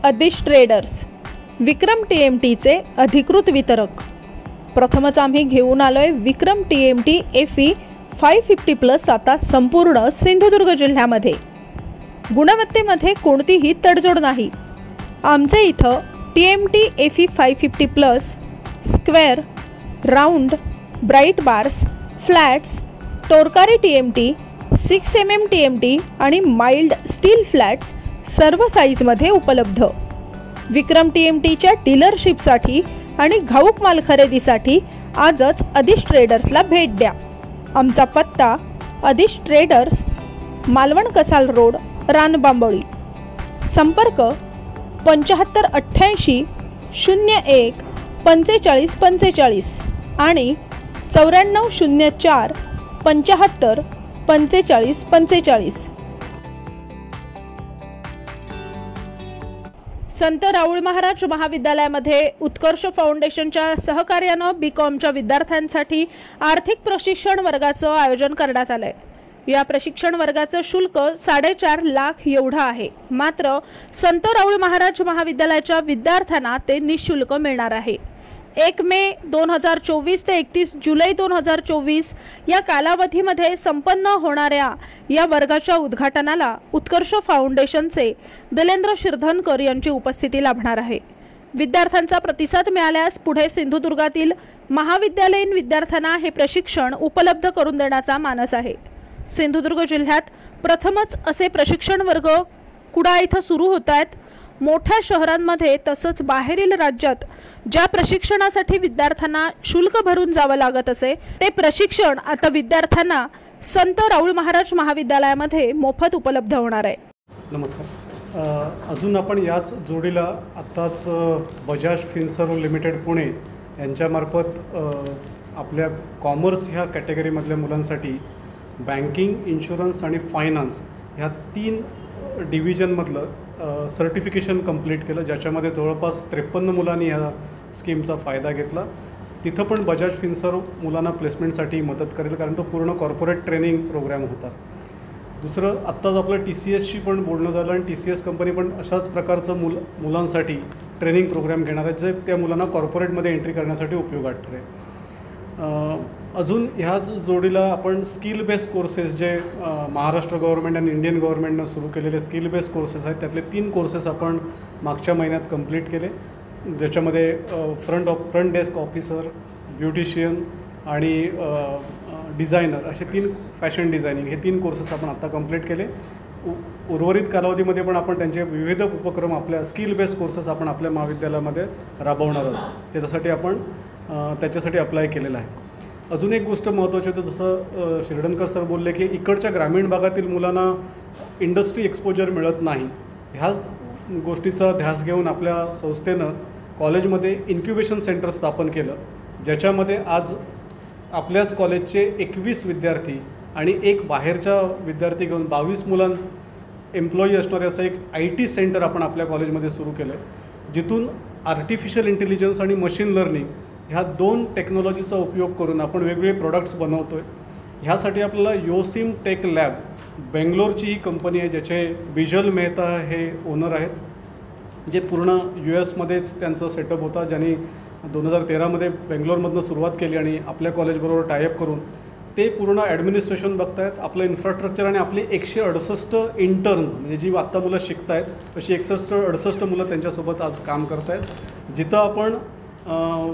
अधिश traders, विक्रम TMTचे अधिकृत वितरक। प्रथमच आम्ही घेऊन आलोय विक्रम TMT FE 550+ आता संपूर्ण सिंधुदुर्ग जिल्ह्यामध्ये। गुणवत्तेमध्ये कोणतीही तडजोड नाही। आमचे इथं TMT FE 550+ square, round, bright bars, flats, टोरकारी TMT, 6 mm TMT आणि माइल्ड स्टील फ्लॅट्स सर्व साईजमध्ये उपलब्ध। विक्रम TMTच्या डीलरशिपसाठी आणि घाऊक माल खरेदीसाठी आजच अधिश ट्रेडर्सला भेट द्या। आमचा पत्ता अधिश ट्रेडर्स, मालवण कसाल रोड, रानबांबोळी। संपर्क 7588 01 45 45 आणि 9404 75 45 45। संत राऊळ महाराज महाविद्यालयामध्ये उत्कर्ष फाउंडेशनच्या सहकार्याने BComच्या विद्यार्थ्यांसाठी आर्थिक प्रशिक्षण वर्गाचं आयोजन करण्यात आलंय। या प्रशिक्षण वर्गाचं शुल्क 4.5 लाख एवढं आहे। मात्र संत राऊळ महाराज महाविद्यालयाच्या विद्यार्थ्यांना ते निःशुल्क मिळणार आहे। 1 मे 2024 ते 31 जुलै 2024 या कालावधीमध्ये संपन्न होणाऱ्या या वर्गाच्या उद्घाटनाला उत्कर्ष फाउंडेशनचे दिलेंद्र शिरधनकर यांची उपस्थिती लाभणार आहे। विद्यार्थ्यांचा प्रतिसाद मिळाल्यास पुढे सिंधुदुर्गातील महाविद्यालयीन विद्यार्थ्यांना हे प्रशिक्षण उपलब्ध करून देण्याचा मानस आहे। सिंधुदुर्ग जिल्ह्यात प्रथमच असे प्रशिक्षण वर्ग कुडाळ इथं सुरू होत आहेत। मोठ्या शहरांमध्ये तसंच बाहेरील राज्यात ज्या प्रशिक्षणासाठी विद्यार्थ्यांना शुल्क भरून जावं लागत असे ते प्रशिक्षण आता विद्यार्थ्यांना संत राऊळ महाराज महाविद्यालयामध्ये मोफत उपलब्ध होणार आहे। नमस्कार। अजून आपण याच जोडीला आत्ताच बजाज फिनसर्व लिमिटेड पुणे यांच्यामार्फत आपल्या कॉमर्स ह्या कॅटेगरीमधल्या मुलांसाठी बँकिंग, इन्शुरन्स आणि फायनान्स ह्या 3 डिव्हिजनमधलं सर्टिफिकेशन कंप्लीट केलं, ज्याच्यामध्ये जवळपास 53 मुलांनी ह्या स्कीमचा फायदा घेतला। तिथं पण बजाज फिनसर्व मुलांना प्लेसमेंटसाठी मदत करेल, कारण तो पूर्ण कॉर्पोरेट ट्रेनिंग प्रोग्राम होता। दुसरं, आत्ताच आपलं TCSशी पण बोलणं झालं आणि TCS कंपनी पण अशाच प्रकारचं मुलांसाठी ट्रेनिंग प्रोग्राम घेणार आहे, जे त्या मुलांना कॉर्पोरेटमध्ये एंट्री करण्यासाठी उपयोगात ठरेल। अजून ह्याच जोडीला आपण स्किल बेस्ड कोर्सेस जे महाराष्ट्र गव्हर्नमेंट आणि इंडियन गव्हर्नमेंटनं सुरू केलेले स्किल बेस्ड कोर्सेस आहेत, त्यातले 3 कोर्सेस आपण मागच्या महिन्यात कंप्लीट केले, ज्याच्यामध्ये फ्रंट डेस्क ऑफिसर, ब्युटिशियन आणि डिझायनर असे 3 फॅशन डिझायनिंग हे 3 कोर्सेस आपण आता कंप्लीट केले। उर्वरित कालावधीमध्ये पण आपण त्यांचे विविध उपक्रम, आपल्या स्किल बेस्ड कोर्सेस आपण आपल्या महाविद्यालयामध्ये राबवणार आहोत। त्याच्यासाठी अप्लाय केलेलं आहे। अजून एक गोष्ट महत्त्वाची होती, जसं शिरडणकर सर बोलले की इकडच्या ग्रामीण भागातील मुलांना इंडस्ट्री एक्सपोजर मिळत नाही। ह्याच गोष्टीचा ध्यास घेऊन आपल्या संस्थेनं कॉलेजमध्ये इन्क्युबेशन सेंटर स्थापन केलं, ज्याच्यामध्ये आज आपल्याच कॉलेजचे 21 विद्यार्थी आणि एक बाहेरच्या विद्यार्थी घेऊन 22 मुलां एम्प्लॉई असणारे असं एक IT सेंटर आपण आपल्या कॉलेजमध्ये सुरू केलं आहे, जिथून आर्टिफिशियल इंटेलिजन्स आणि मशीन लर्निंग ह्या 2 टेक्नॉलॉजीचा उपयोग करून आपण वेगवेगळे प्रोडक्ट्स बनवतो आहे। ह्यासाठी आपल्याला योसिम टेक लॅब बेंगलोरची ही कंपनी आहे, ज्याचे बिजल मेहता हे ओनर आहेत, जे पूर्ण US मध्येच त्यांचं सेटअप होता, ज्यांनी 2013मध्ये बेंगलोरमधनं सुरुवात केली आणि आपल्या कॉलेजबरोबर टायअप करून ते पूर्ण ॲडमिनिस्ट्रेशन बघतायत, आपलं इन्फ्रास्ट्रक्चर आणि आपली 168 इंटर्न्स म्हणजे जी आत्ता मुलं शिकत आहेत अशी 168 मुलं त्यांच्यासोबत आज काम करत आहेत, जिथं आपण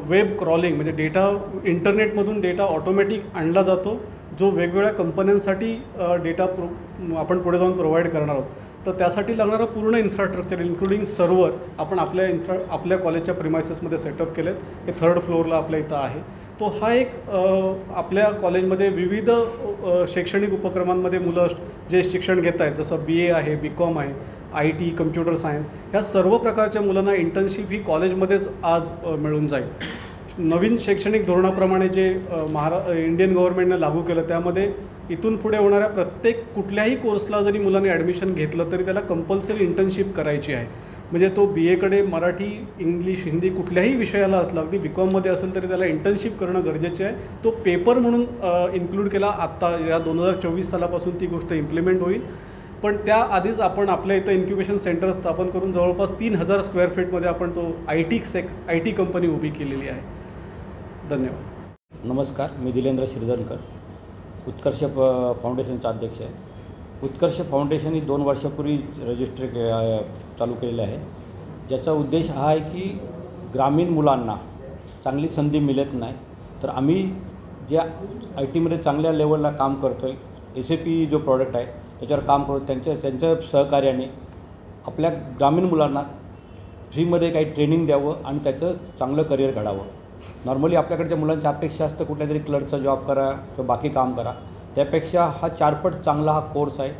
वेब क्रॉलिंग म्हणजे डेटा इंटरनेटमधून डेटा ऑटोमॅटिक आणला जातो, जो वेगवेगळ्या कंपन्यांसाठी डेटा आपण पुढे जाऊन प्रोव्हाइड करणार आहोत। तर त्यासाठी लागणारं पूर्ण इन्फ्रास्ट्रक्चर इन्क्लुडिंग सर्व्हर आपण आपल्या कॉलेजच्या प्रिमायसेसमध्ये सेटअप केलेत। हे 3rd फ्लोअरला आपल्या इथं आहे। तो हा एक आपल्या कॉलेजमध्ये विविध शैक्षणिक उपक्रमांमध्ये मुलं जे शिक्षण घेत आहेत, जसं BA आहे, BCom आहे, IT, कम्प्युटर सायन्स, ह्या सर्व प्रकारच्या मुलांना इंटर्नशिप ही कॉलेजमध्येच आज मिळून जाईल। नवीन शैक्षणिक धोरणाप्रमाणे जे इंडियन गव्हर्नमेंटनं लागू केलं, त्यामध्ये इथून पुढे होणाऱ्या प्रत्येक कुठल्याही कोर्सला जरी मुलांनी ॲडमिशन घेतलं तरी त्याला कंपल्सरी इंटर्नशिप करायची आहे। म्हणजे तो BAकडे मराठी, इंग्लिश, हिंदी कुठल्याही विषयाला असला, अगदी BComमध्ये असेल तरी त्याला इंटर्नशिप करणं गरजेचे आहे। तो पेपर म्हणून इन्क्लूड केला, आत्ता या 2024 सालापासून ती गोष्ट इम्प्लिमेंट होईल। पण त्याआधीच आपण आपल्या इथं इन्क्युबेशन सेंटर स्थापन करून जवळपास 3000 स्क्वेअर फीटमध्ये आपण तो आय टी कंपनी उभी केलेली आहे. धन्यवाद. नमस्कार, मी दिलेंद्र शिरदनकर, उत्कर्ष फाउंडेशनचा अध्यक्ष आहे. उत्कर्ष फाउंडेशन ही 2 वर्षापूर्वी चालू केलेलं आहे, ज्याचा उद्देश हा आहे की ग्रामीण मुलांना चांगली संधी मिळत नाही, तर आम्ही जे आय टीमध्ये चांगल्या लेवलला काम करतो आहे, SAP जो प्रॉडक्ट आहे त्याच्यावर काम करतो, त्यांच्या सहकार्याने आपल्या ग्रामीण मुलांना फ्रीमध्ये काही ट्रेनिंग द्यावं आणि त्याचं चांगलं करिअर घडावं. नॉर्मली आपल्याकडच्या मुलांची अपेक्षा असतं कुठल्या तरी क्लर्कचा जॉब करा किंवा बाकी काम करा, त्यापेक्षा हा 4 पट चांगला हा कोर्स आहे.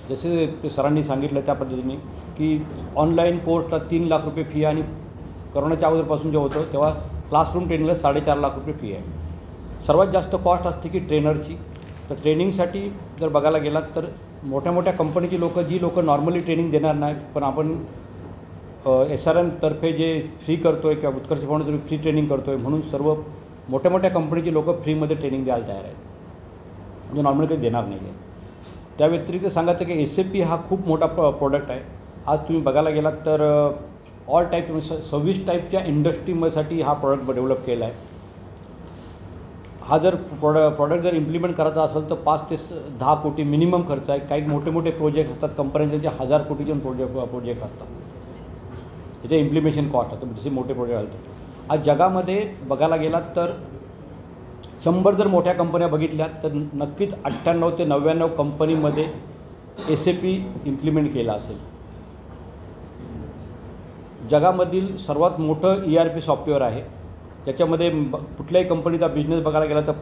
जसे सरांनी सांगितलं त्या पद्धतीने की ऑनलाईन कोर्सला 3 लाख रुपये फी आणि कोरोनाच्या अगोदरपासून जे होतं तेव्हा क्लासरूम ट्रेनिंगला 4.5 लाख रुपये फी आहे. सर्वात जास्त कॉस्ट असते की ट्रेनरची. तर ट्रेनिंगसाठी जर बघायला गेलात तर मोठ्या मोठ्या कंपनीची जी लोक नॉर्मली ट्रेनिंग देणार नाही, पण आपण SRM तर्फे जे फ्री करतो आहे किंवा उत्कर्ष फाउंडेशन फ्री ट्रेनिंग करतो आहे, म्हणून सर्व मोठ्या मोठ्या कंपनीची लोक फ्रीमध्ये ट्रेनिंग द्यायला तयार आहेत, म्हणजे नॉर्मली काही देणार नाही आहे. त्या व्यतिरिक्त सांगायचं की SAP हा खूप मोठा प्रोडक्ट आहे. आज तुम्ही बघायला गेलात तर ऑल टाईप 26 टाईपच्या इंडस्ट्रीमध्ये हा प्रॉडक्ट डेव्हलप केला आहे. हा जर प्रॉडक्ट जर इम्प्लिमेंट करायचा असेल तर 5 ते 10 कोटी मिनिमम खर्च आहे. काही मोठे मोठे प्रोजेक्ट असतात कंपन्यांचे जे 1000 कोटीचे प्रोजेक्ट असतात, त्याचे इम्प्लिमेशन कॉस्ट असतं, जसे मोठे प्रोजेक्ट असतात. आज जगामध्ये बघायला गेलात तर 100 जर मोठ्या कंपन्या बघितल्या तर नक्कीच 98 ते 99 कंपनीमध्ये SAP इम्प्लिमेंट केला असेल. जगामधील सर्वात मोठं ERP सॉफ्टवेअर आहे. त्याच्यामध्ये कुठल्याही कंपनीचा बिझनेस बघायला गेला तर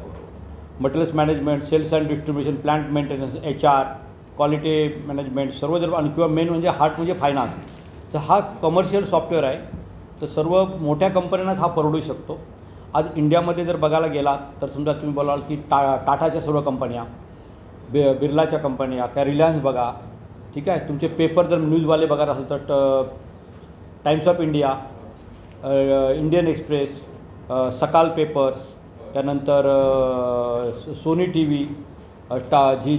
materials management, sales and distribution, plant maintenance, HR, quality management सर्व जर आणि किंवा मेन म्हणजे हार्ट म्हणजे फायनान्स, तर हा कमर्शियल सॉफ्टवेअर आहे. तर सर्व मोठ्या कंपन्यांनाच हा परवडू शकतो. आज इंडियामध्ये जर बघायला गेला तर समजा तुम्ही बोलाल की टाटाच्या सर्व कंपन्या, बिर्लाच्या कंपन्या, काय रिलायन्स बघा, ठीक आहे. तुमचे पेपर जर न्यूजवाले बघायला असेल तर times of India, Indian express, सकाल पेपर्स, त्यानंतर सोनी TV,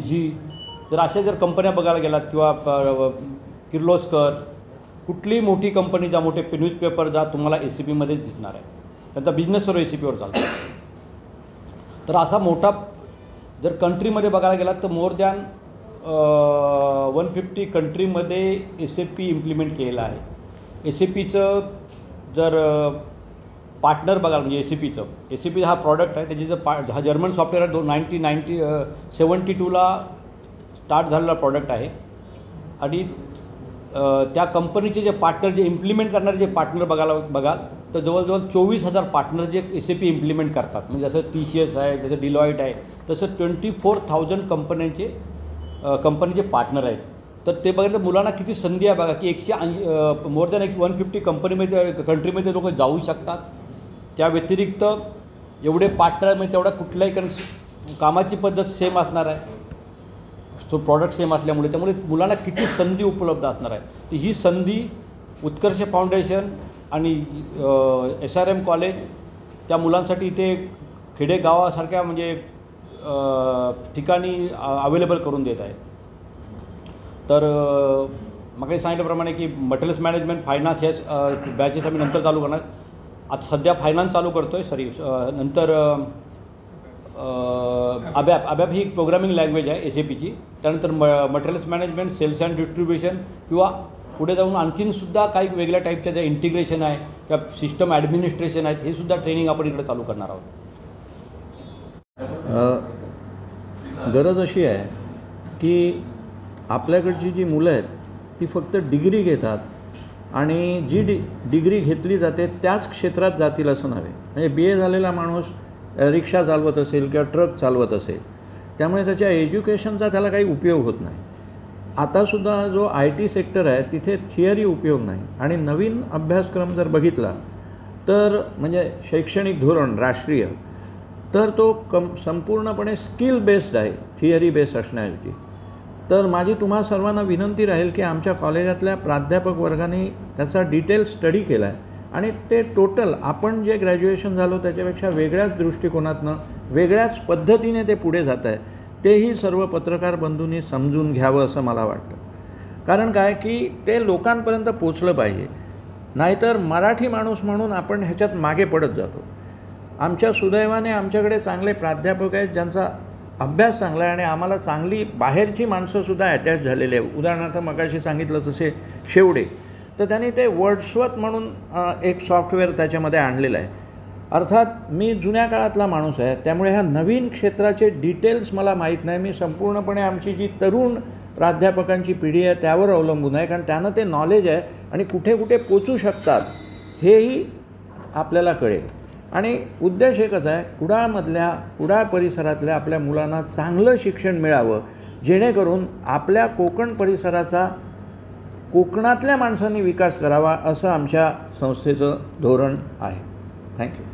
जी जर अशा जर कंपन्या बघायला गेलात किंवा किर्लोस्कर, कुठलीही मोठी कंपनी जा, मोठे न्यूजपेपर जा, तुम्हाला SAPमध्येच दिसणार आहे. त्यांचा बिझनेस सर्व SAPवर चालतो. तर असा मोठा जर कंट्रीमध्ये बघायला गेलात तर मोर दॅन 150 कंट्रीमध्ये SAP इम्प्लिमेंट केलेलं आहे. SAPचं जर पार्टनर बघाल म्हणजे SAP हा प्रॉडक्ट आहे, त्याची जर हा जर्मन सॉफ्टवेअर आहे, 1972ला स्टार्ट झालेला प्रॉडक्ट आहे. आणि त्या कंपनीचे जे पार्टनर, जे इम्प्लिमेंट करणारे जे पार्टनर बघाल तर जवळजवळ 24,000 पार्टनर जे SAP इम्प्लिमेंट करतात. म्हणजे जसं TCS आहे, जसं डिलॉईट आहे, तसं 24,000 कंपनीचे पार्टनर आहेत. तर ते बघायचं मुलांना किती संधी आहे बघा की 180 मोर दॅन 150 कंट्रीमध्ये लोक जाऊ शकतात. त्या व्यतिरिक्त एवढे पार्टनर म्हणजे तेवढा कुठल्याही कामाची पद्धत सेम असणार आहे, तो प्रॉडक्ट सेम असल्यामुळे, त्यामुळे मुलांना किती संधी उपलब्ध असणार आहे. तर ही संधी उत्कर्ष फाउंडेशन आणि SRM कॉलेज त्या मुलांसाठी इथे खेडेगावासारख्या म्हणजे ठिकाणी अवेलेबल करून देत आहे. तर मग सांगितल्याप्रमाणे की मटेरियल्स मॅनेजमेंट, फायनान्स या बॅचेस आम्ही नंतर चालू करणार. आता सध्या फायनान्स चालू करतो आहे, नंतर अबॅप ही प्रोग्रामिंग लँग्वेज आहे SAPची. त्यानंतर materials management, sales and distribution किंवा पुढे जाऊन आणखीनसुद्धा काही वेगळ्या टाईपच्या ज्या इंटिग्रेशन आहे किंवा सिस्टम ॲडमिनिस्ट्रेशन आहेत, हे सुद्धा ट्रेनिंग आपण इकडे चालू करणार आहोत. गरज अशी आहे की आपल्याकडची जी मुलं आहेत ती फक्त डिग्री घेतात आणि जी डिग्री घेतली जाते त्याच क्षेत्रात जातील असं नव्हे. म्हणजे BA झालेला माणूस रिक्षा चालवत असेल किंवा ट्रक चालवत असेल, त्यामुळे त्याच्या एज्युकेशनचा त्याला काही उपयोग होत नाही. आतासुद्धा जो IT सेक्टर आहे तिथे थिअरी उपयोग नाही. आणि नवीन अभ्यासक्रम जर बघितला तर म्हणजे शैक्षणिक धोरण राष्ट्रीय, तर तो संपूर्णपणे स्किल बेस्ड आहे, थिअरी बेस्ड असण्याऐवजी. तर माझी तुम्हा सर्वांना विनंती राहील की आमच्या कॉलेजातल्या प्राध्यापक वर्गाने त्याचा डिटेल स्टडी केला आहे आणि ते टोटल आपण जे ग्रॅज्युएशन झालो त्याच्यापेक्षा वेगळ्याच दृष्टिकोनातनं वेगळ्याच पद्धतीने ते पुढे जात आहे. तेही सर्व पत्रकार बंधूंनी समजून घ्यावं असं मला वाटतं. कारण काय की ते लोकांपर्यंत पोचलं पाहिजे. नाहीतर मराठी माणूस म्हणून आपण ह्याच्यात मागे पडत जातो. आमच्या सुदैवाने आमच्याकडे चांगले प्राध्यापक आहेत ज्यांचा अभ्यास चांगला आहे आणि आम्हाला चांगली बाहेरची माणसंसुद्धा अटॅच झालेली आहे. उदाहरणार्थ मगाशी सांगितलं तसे शेवडे, तर त्यांनी ते वर्ड्सवर्थ म्हणून एक सॉफ्टवेअर त्याच्यामध्ये आणलेलं आहे. अर्थात मी जुन्या काळातला माणूस आहे, त्यामुळे ह्या नवीन क्षेत्राचे डिटेल्स मला माहीत नाही. मी संपूर्णपणे आमची जी तरुण प्राध्यापकांची पिढी आहे त्यावर अवलंबून आहे, कारण त्यांना ते नॉलेज आहे आणि कुठे कुठे पोचू शकतात हेही आपल्याला कळेल. आणि उद्देश एकच आहे, कुडाळ परिसरातल्या आपल्या मुलांना चांगलं शिक्षण मिळावं, जेणेकरून आपल्या कोकण परिसराचा कोकणातल्या माणसांनी विकास करावा असं आमच्या संस्थेचं धोरण आहे. थँक्यू.